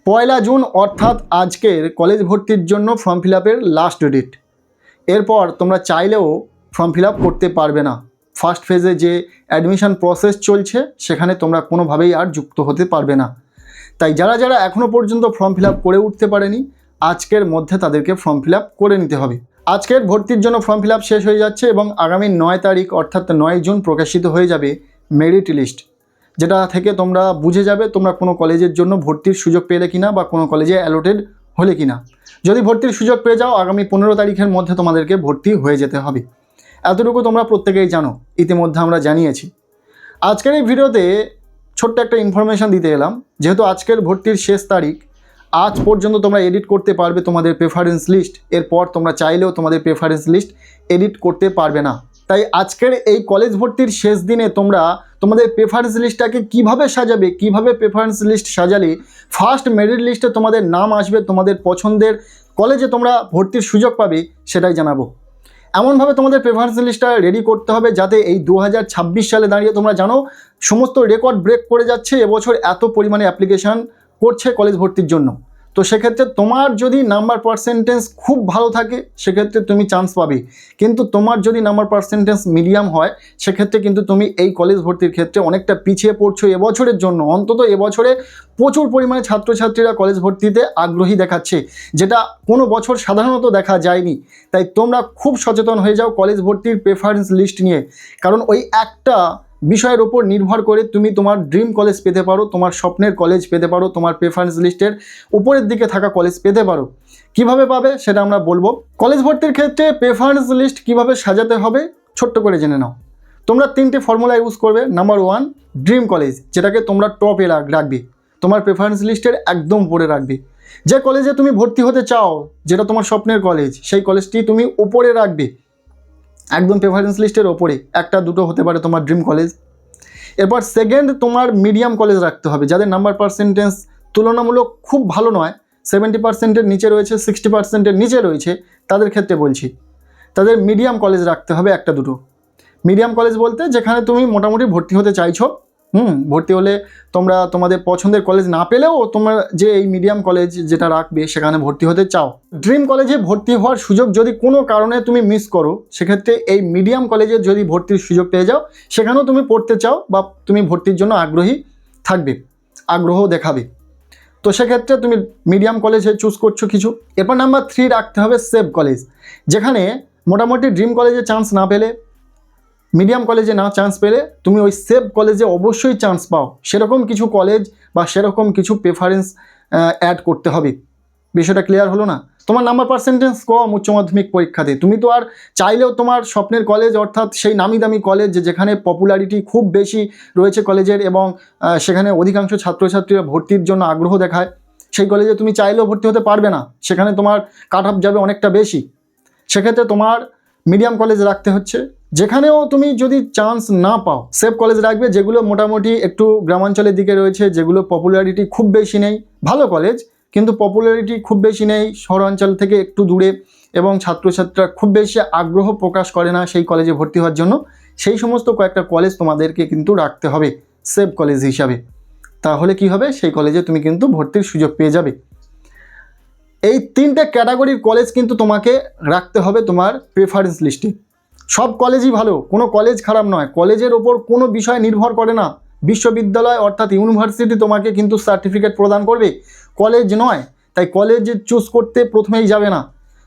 1 June অর্থাৎ আজকের college ভর্তির জন্য ফর্ম ফিল আপের লাস্ট ডেট। এরপর তোমরা চাইলেও ফর্ম ফিল আপ করতে পারবে না। ফার্স্ট ফেজে যে অ্যাডমিশন প্রসেস চলছে সেখানে তোমরা কোনোভাবেই আর যুক্ত হতে পারবে না। তাই যারা যারা এখনও পর্যন্ত ফর্ম ফিল আপ করে উঠতে পারেনি, আজকের মধ্যে তাদেরকে ফর্ম ফিল আপ করে নিতে হবে। আজকের ভর্তির জন্য ফর্ম ফিল আপ শেষ হয়ে যাচ্ছে এবং আগামী 9 তারিখ অর্থাৎ 9 জুন প্রকাশিত হয়ে যাবে মেরিট লিস্ট, যেটা থেকে তোমরা বুঝে যাবে তোমরা কোনো কলেজের জন্য ভর্তির সুযোগ পেলে কিনা বা কোনো কলেজে অ্যালোটেড হলে কিনা। যদি ভর্তির সুযোগ পেয়ে যাও, আগামী 15 তারিখের মধ্যে তোমাদেরকে ভর্তি হয়ে যেতে হবে। এতটুকু তোমরা প্রত্যেকেই জানো, ইতিমধ্যে আমরা জানিয়েছি। আজকের এই ভিডিওতে ছোট্ট একটা ইনফরমেশান দিতে এলাম। যেহেতু আজকের ভর্তির শেষ তারিখ, আজ পর্যন্ত তোমরা এডিট করতে পারবে তোমাদের প্রেফারেন্স লিস্ট। এরপর তোমরা চাইলেও তোমাদের প্রেফারেন্স লিস্ট এডিট করতে পারবে না। তাই আজকের এই কলেজ ভর্তির শেষ দিনে তোমরা তোমাদের প্রেফারেন্স লিস্টটাকে কিভাবে সাজাবে, কিভাবে প্রেফারেন্স লিস্ট সাজালে ফার্স্ট মেরিট লিস্টে তোমাদের নাম আসবে, তোমাদের পছন্দের কলেজে তোমরা ভর্তির সুযোগ পাবে, সেটাই জানাবো। এমনভাবে তোমাদের প্রেফারেন্স লিস্টটা রেডি করতে হবে যাতে এই 2026 সালে দাঁড়িয়ে তোমরা জানো সমস্ত রেকর্ড ব্রেক করে যাচ্ছে এবছর এত পরিমাণে অ্যাপ্লিকেশান করছে কলেজ ভর্তির জন্য। তো সেক্ষেত্রে তোমার যদি নাম্বার পার্সেন্টেজ খুব ভালো থাকে সেক্ষেত্রে তুমি চান্স পাবে, কিন্তু তোমার যদি নাম্বার পার্সেন্টেজ মিডিয়াম হয় সেক্ষেত্রে কিন্তু তুমি এই কলেজ ভর্তির ক্ষেত্রে অনেকটা পিছিয়ে পড়ছো এবছরের জন্য। অন্তত এবছরে প্রচুর পরিমাণে ছাত্রছাত্রীরা কলেজ ভর্তিতে আগ্রহী দেখাচ্ছে, যেটা কোনো বছর সাধারণত দেখা যায়নি। তাই তোমরা খুব সচেতন হয়ে যাও কলেজ ভর্তির প্রেফারেন্স লিস্ট নিয়ে, কারণ ওই একটা বিষয়ের ওপর নির্ভর করে তুমি তোমার ড্রিম কলেজ পেতে পারো, তোমার স্বপ্নের কলেজ পেতে পারো, তোমার প্রেফারেন্স লিস্টের উপরের দিকে থাকা কলেজ পেতে পারো। কিভাবে পাবে সেটা আমরা বলবো। কলেজ ভর্তির ক্ষেত্রে প্রেফারেন্স লিস্ট কিভাবে সাজাতে হবে ছোট্ট করে জেনে নাও। তোমরা 3টে ফর্মুলা ইউজ করবে। নাম্বার 1, ড্রিম কলেজ, যেটাকে তোমরা টপে রাখবে, তোমার প্রেফারেন্স লিস্টের একদম উপরে রাখবে। যে কলেজে তুমি ভর্তি হতে চাও, যেটা তোমার স্বপ্নের কলেজ, সেই কলেজটি তুমি উপরে রাখবে, একদম প্রেফারেন্স লিস্টের ওপরে। 1-2 হতে পারে তোমার ড্রিম কলেজ। এরপর সেকেন্ড, তোমার মিডিয়াম কলেজ রাখতে হবে, যাদের নাম্বার পার্সেন্টেজ তুলনামূলক খুব ভালো নয়, 70%-এর নিচে রয়েছে, 60%-এর নিচে রয়েছে, তাদের ক্ষেত্রে বলছি, তাদের মিডিয়াম কলেজ রাখতে হবে 1-2। মিডিয়াম কলেজ বলতে যেখানে তুমি মোটামুটি ভর্তি হতে চাইছো, ভর্তি হলে তোমরা তোমাদের পছন্দের কলেজ না পেলেও তোমরা যে এই মিডিয়াম কলেজ যেটা রাখবে সেখানে ভর্তি হতে চাও। ড্রিম কলেজে ভর্তি হওয়ার সুযোগ যদি কোনো কারণে তুমি মিস করো, সেক্ষেত্রে এই মিডিয়াম কলেজে যদি ভর্তির সুযোগ পেয়ে যাও, সেখানেও তুমি পড়তে চাও বা তুমি ভর্তির জন্য আগ্রহী থাকবে, আগ্রহ দেখাবে, তো সেক্ষেত্রে তুমি মিডিয়াম কলেজে চুজ করছো কিছু। এরপর নাম্বার 3 রাখতে হবে সেভ কলেজ, যেখানে মোটামুটি ড্রিম কলেজে চান্স না পেলে, মিডিয়াম কলেজে না চান্স পেলে তুমি ওই সেভ কলেজে অবশ্যই চান্স পাও, সেরকম কিছু কলেজ বা সেরকম কিছু প্রেফারেন্স অ্যাড করতে হবে। বিষয়টা ক্লিয়ার হলো না? তোমার নাম্বার পার্সেন্টেজ কম উচ্চ মাধ্যমিক পরীক্ষাতে, তুমি তো আর চাইলেও তোমার স্বপ্নের কলেজ অর্থাৎ সেই নামি দামি কলেজ যেখানে পপুলারিটি খুব বেশি রয়েছে কলেজের এবং সেখানে অধিকাংশ ছাত্রছাত্রীরা ভর্তির জন্য আগ্রহ দেখায়, সেই কলেজে তুমি চাইলেও ভর্তি হতে পারবে না, সেখানে তোমার কাট অফ যাবে অনেকটা বেশি। সেক্ষেত্রে তোমার মিডিয়াম কলেজ রাখতে হচ্ছে। যেখানেও তুমি যদি চান্স না পাও, সেভ কলেজ রাখবে, যেগুলো মোটামুটি একটু গ্রামাঞ্চলের দিকে রয়েছে, যেগুলো পপুলারিটি খুব বেশি নেই, ভালো কলেজ কিন্তু পপুলারিটি খুব বেশি নেই, শহরাঞ্চল থেকে একটু দূরে এবং ছাত্রছাত্রীরা খুব বেশি আগ্রহ প্রকাশ করে না সেই কলেজে ভর্তি হওয়ার জন্য, সেই সমস্ত কয়েকটা কলেজ তোমাদেরকে কিন্তু রাখতে হবে সেভ কলেজ হিসাবে। তাহলে কি হবে, সেই কলেজে তুমি কিন্তু ভর্তির সুযোগ পেয়ে যাবে। এই 3টে ক্যাটাগরির কলেজ কিন্তু তোমাকে রাখতে হবে তোমার প্রেফারেন্স লিস্টে। সব কলেজই ভালো, কোনো কলেজ খারাপ নয়, কলেজের ওপর কোনো বিষয় নির্ভর করে না। বিশ্ববিদ্যালয় অর্থাৎ ইউনিভার্সিটি তোমাকে কিন্তু সার্টিফিকেট প্রদান করবে, কলেজ নয়। তাই কলেজ চুজ করতে প্রথমেই যাবে না।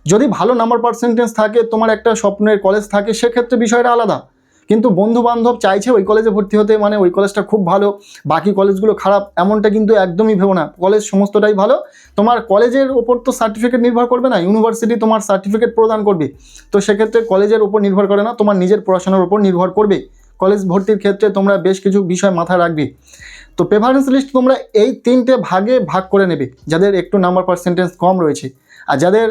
যদি ভালো নাম্বার পার্সেন্টেজ থাকে, তোমার একটা স্বপ্নের কলেজ থাকে, সেক্ষেত্রে বিষয়টা আলাদা। কিন্তু বন্ধু বান্ধব চাইছে ওই কলেজে ভর্তি হতে, মানে ওই কলেজটা খুব ভালো, বাকি কলেজগুলো খারাপ, এমনটা কিন্তু একদমই ভেবো না। কলেজ সমস্তটাই ভালো, তোমার কলেজের ওপর তো সার্টিফিকেট নির্ভর করবে না, ইউনিভার্সিটি তোমার সার্টিফিকেট প্রদান করবে। তো সেক্ষেত্রে কলেজের ওপর নির্ভর করে না, তোমার নিজের পড়াশোনার ওপর নির্ভর করবে। কলেজ ভর্তির ক্ষেত্রে তোমরা বেশ কিছু বিষয় মাথায় রাখবে। তো প্রেফারেন্স লিস্ট তোমরা এই 3টে ভাগে ভাগ করে নেবে, যাদের একটু নাম্বার পার্সেন্টেজ কম রয়েছে, আর যাদের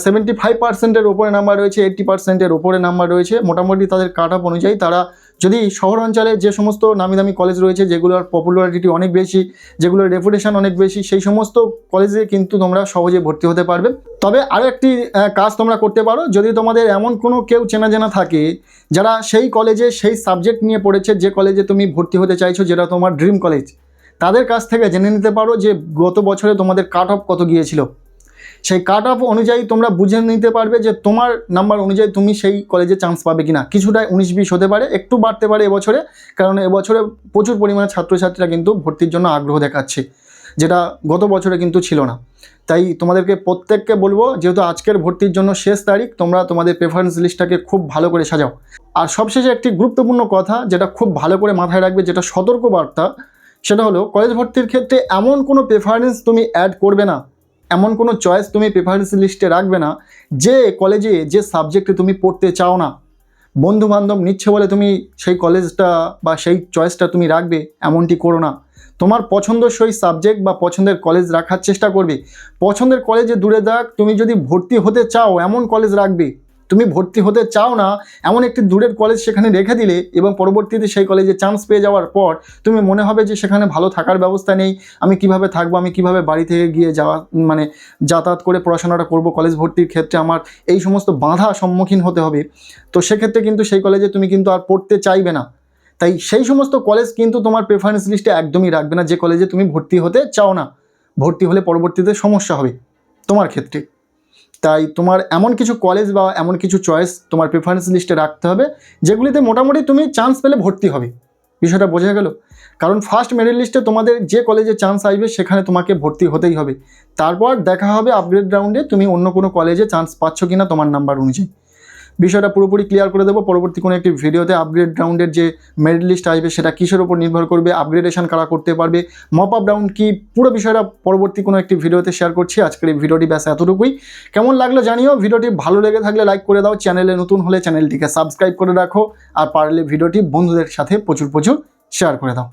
75%-এর ওপরে নাম্বার রয়েছে, 80%-এর ওপরে নাম্বার রয়েছে, মোটামুটি তাদের কাট অফ অনুযায়ী তারা যদি শহর অঞ্চলে যে সমস্ত নামি দামি কলেজ রয়েছে, যেগুলোর পপুলারিটি অনেক বেশি, যেগুলোর রেপুটেশন অনেক বেশি, সেই সমস্ত কলেজে কিন্তু তোমরা সহজে ভর্তি হতে পারবে। তবে আরও একটি কাজ তোমরা করতে পারো, যদি তোমাদের এমন কোনো কেউ চেনা জানা থাকে যারা সেই কলেজে সেই সাবজেক্ট নিয়ে পড়েছে, যে কলেজে তুমি ভর্তি হতে চাইছো, যেটা তোমার ড্রিম কলেজ, তাদের কাছ থেকে জেনে নিতে পারো যে গত বছরে তোমাদের কাট অফ কত গিয়েছিল। সেই কাট অফ অনুযায়ী তোমরা বুঝে নিতে পারবে যে তোমার নাম্বার অনুযায়ী তুমি সেই কলেজে চান্স পাবে কিনা। কিছুটা 19-20 হতে পারে, একটু বাড়তে পারে এবছরে, কারণ এবছরে প্রচুর পরিমাণে ছাত্রছাত্রীরা কিন্তু ভর্তির জন্য আগ্রহ দেখাচ্ছে, যেটা গত বছরে কিন্তু ছিল না। তাই তোমাদেরকে প্রত্যেককে বলবো, যেহেতু আজকের ভর্তির জন্য শেষ তারিখ, তোমরা তোমাদের প্রেফারেন্স লিস্টটাকে খুব ভালো করে সাজাও। আর সবশেষে একটি গুরুত্বপূর্ণ কথা যেটা খুব ভালো করে মাথায় রাখবে, যেটা সতর্ক বার্তা, সেটা হলো কলেজ ভর্তির ক্ষেত্রে এমন কোনো প্রেফারেন্স তুমি অ্যাড করবে না, এমন কোনো চয়েস তুমি প্রেফারেন্স লিস্টে রাখবে না যে কলেজে যে সাবজেক্টে তুমি পড়তে চাও না। বন্ধু বান্ধব নিচ্ছে বলে তুমি সেই কলেজটা বা সেই চয়েসটা তুমি রাখবে, এমনটি করো না। তোমার পছন্দসই সাবজেক্ট বা পছন্দের কলেজ রাখার চেষ্টা করবে। পছন্দের কলেজে দূরে থাক, তুমি যদি ভর্তি হতে চাও এমন কলেজ রাখবে। তুমি ভর্তি হতে চাও না এমন একটি দূরের কলেজ সেখানে রেখে দিলে এবং পরবর্তীতে সেই কলেজে চান্স পেয়ে যাওয়ার পর তুমি মনে হবে যে সেখানে ভালো থাকার ব্যবস্থা নেই, আমি কিভাবে থাকবো, আমি কিভাবে বাড়ি থেকে গিয়ে যাতায়াত করে পড়াশোনাটা করব, কলেজ ভর্তির ক্ষেত্রে আমার এই সমস্ত বাধা সম্মুখীন হতে হবে। তো সেক্ষেত্রে কিন্তু সেই কলেজে তুমি কিন্তু আর পড়তে চাইবে না। তাই সেই সমস্ত কলেজ কিন্তু তোমার প্রেফারেন্স লিস্টে একদমই রাখবে না যে কলেজে তুমি ভর্তি হতে চাও না। ভর্তি হলে পরবর্তীতে সমস্যা হবে তোমার ক্ষেত্রে। তাই তোমার এমন কিছু কলেজ বা এমন কিছু চয়েস তোমার প্রেফারেন্স লিস্টে রাখতে হবে যেগুলিতে মোটামুটি তুমি চান্স পেলে ভর্তি হবে। বিষয়টা বোঝা গেল? কারণ ফার্স্ট মেরিট লিস্টে তোমাদের যে কলেজে চান্স আসবে সেখানে তোমাকে ভর্তি হতেই হবে। তারপর দেখা হবে আপগ্রেড রাউন্ডে তুমি অন্য কোনো কলেজে চান্স পাচ্ছ কিনা তোমার নাম্বার অনুযায়ী। বিষয়টা পুরোপুরি ক্লিয়ার করে দেবো পরবর্তী কোনো একটি ভিডিওতে। আপগ্রেড রাউন্ডের যে মেরিট লিস্ট আসবে সেটা কিসের উপর নির্ভর করবে, আপগ্রেডেশন কারা করতে পারবে, মপ আপ রাউন্ড কি, পুরো বিষয়টা পরবর্তী কোনো একটি ভিডিওতে শেয়ার করছি। আজকের এই ভিডিওটি ব্যাস এতটুকুই। কেমন লাগলো জানিও। ভিডিওটি ভালো লেগে থাকলে লাইক করে দাও, চ্যানেলে নতুন হলে চ্যানেলটিকে সাবস্ক্রাইব করে রাখো, আর পারলে ভিডিওটি বন্ধুদের সাথে প্রচুর শেয়ার করে দাও।